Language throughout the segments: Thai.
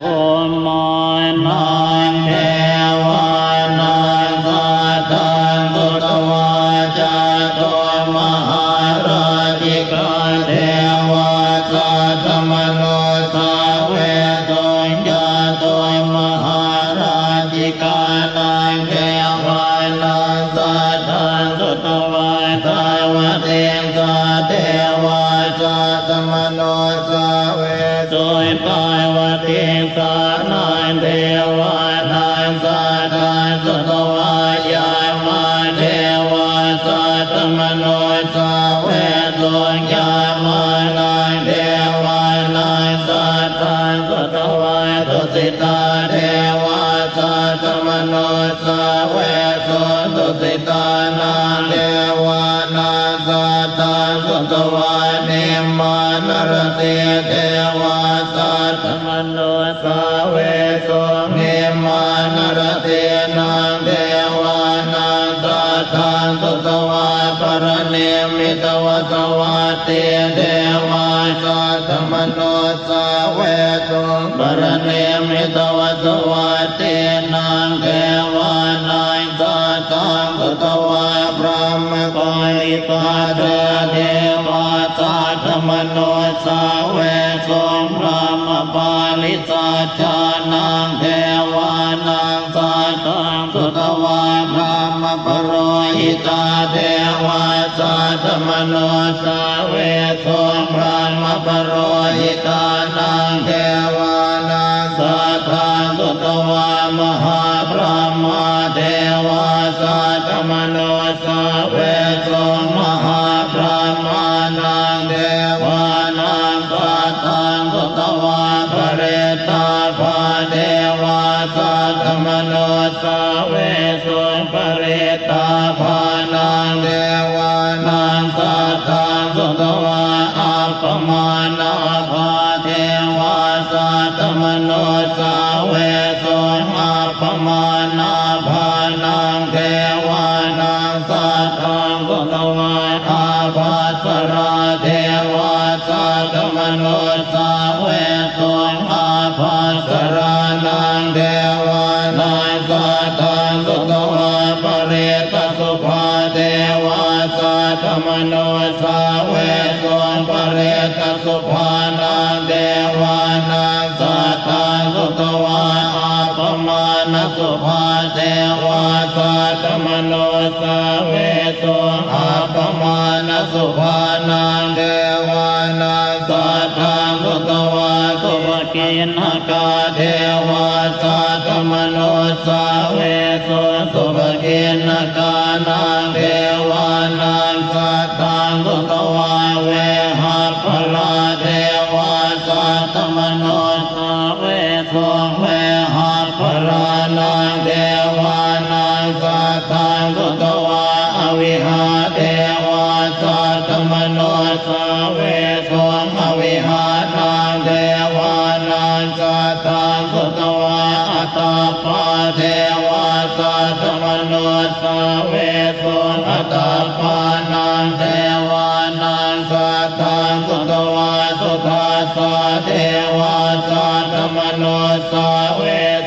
โอมายนังเทวานังสัตตังตุตวาจาโตมหาราชิกาเทวาสัตตมโนสาเวตุญญาโตมหาราชิกานังเทวานังสัตตังตุตวาทาวเทงสาเทวาสัตตมโนสาเวตุญญาเทงสานายเทวานายสัตตังสุตวายามาเทวาสัตตมโนสาเวตุญญามานายเทวานายสัตตังสุตวาตุสิตาเทวาสัตตมโนสาเวตุตุสิตานาเทวานายสัตตังสุตวาเนมานรเตเทวาสัตตมโนสาเวตุเนมานรเตนังเทวานังสัตตังสุตวาปรเนมิตวสวัตเตเทวาสัตตมโนสาเวตุปรเนมิตวสวัตเตนังเทวานังสัตตังสุตวาพระมกริตาเทวาสัตตมโนสาเวตุพระมปาลิสัจจานังเทวานังสัตตังสุตวาพระมปโรหิตาเทวาสัตตมโนสาเวตุพระมปโรหิตานังเทวานังสัตตังสุตวามหาพระมาเทวาสัตตมโนสาเวตุมหาพระมานังเทวานังสัตตังสุตวาปเรตาภาเทวาสัตตมโนสาเวตุปเรตาภานังเทวานังสัตตังสุตวาอัปปมานาภาเทวาสัตตมโนสาเวตุอัปปมานาภานังเทวานังสัตตังสุตวาอาภัสราเทวาสัตตมโนสาเวตุอาภัสรานังเทวานังสัตตังสุตวาปเรตสุภาเทวาสัตตมโนสาเวตุปเรตสุภานังเทวานังสัตตังสุตวาอาปมาณสุภาเทวาสัตตมโนสาเวตุอาปมาณสุภานังเทวานังสัตตังสุตวาสุภกินหกาเทวาสัตตมโนสาเวตุสุภกินหกานังเทวานังสัตตังสุตวาเวหัพลาเทวาสัตตมโนสาเวตุเวหัพลานังเทวานังสัตตังสุตวาอวิหาเทวาสัตตมโนสาเวตุอวิหานังเทวานังสัตตังสุตวาอัตตปาเทวาสัตตมโนสาเวตุอัตตปานังเทวานังสัตตังสุตวาสุทัสสะเทวาสัตตมโนสาเว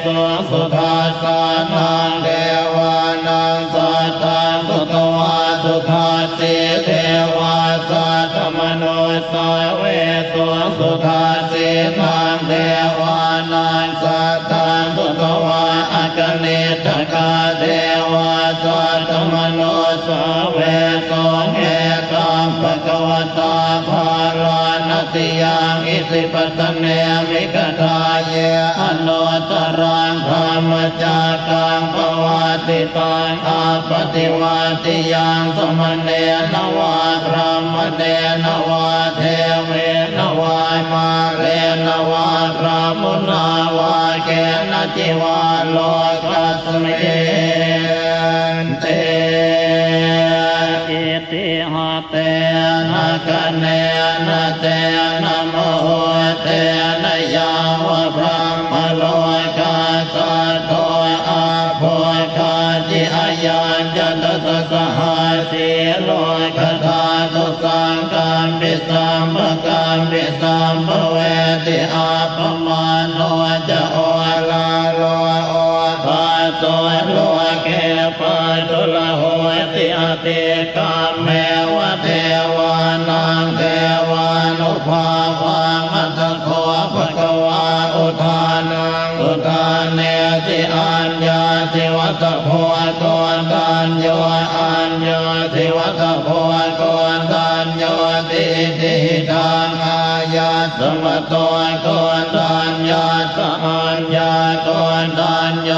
ตุสุทัสสะนังเทวานังสัตตังสุตวาสุทัสสิเทวาสัตตมโนสาเวตุสุทัสสินังเทวานังสัตตังสุตวาอกเนตกาเทวาสัตตมโนสาเวตุเอกัมภะคะวตาภารานติยังอิสิปตเนมิกทาเยอโนตรังธรรมจักกังภวติตังอาปฏิวาติยังสมเนนวาพระมเนนวาเทเวนวามาเรนวาพระมุนาวาเกณจิวาโลกัสเมเตอิติหะเตนะคะเนนะเตนะโมเตนะยาวะพระมโลกาสัตโตอาโภคาจิอายังจันตสสหาสีโลกธาตุสังกัมปิสัมปะกัมปิสัมภเวติอาปมา วันโนจะโอลาโลโอภาโตโลเกปัจจุลโหติอติกามเมวะเทวานังเทวานุภาวังอัตถโคภะคะวาอุทานังอุทานเนติอัญญาติวัตโพโกนตัญโยอัญญาติวัตโพโกนตัญโยติติตังอาญาสมะโตโกนตัญญาสอัญญาโกนตัญโย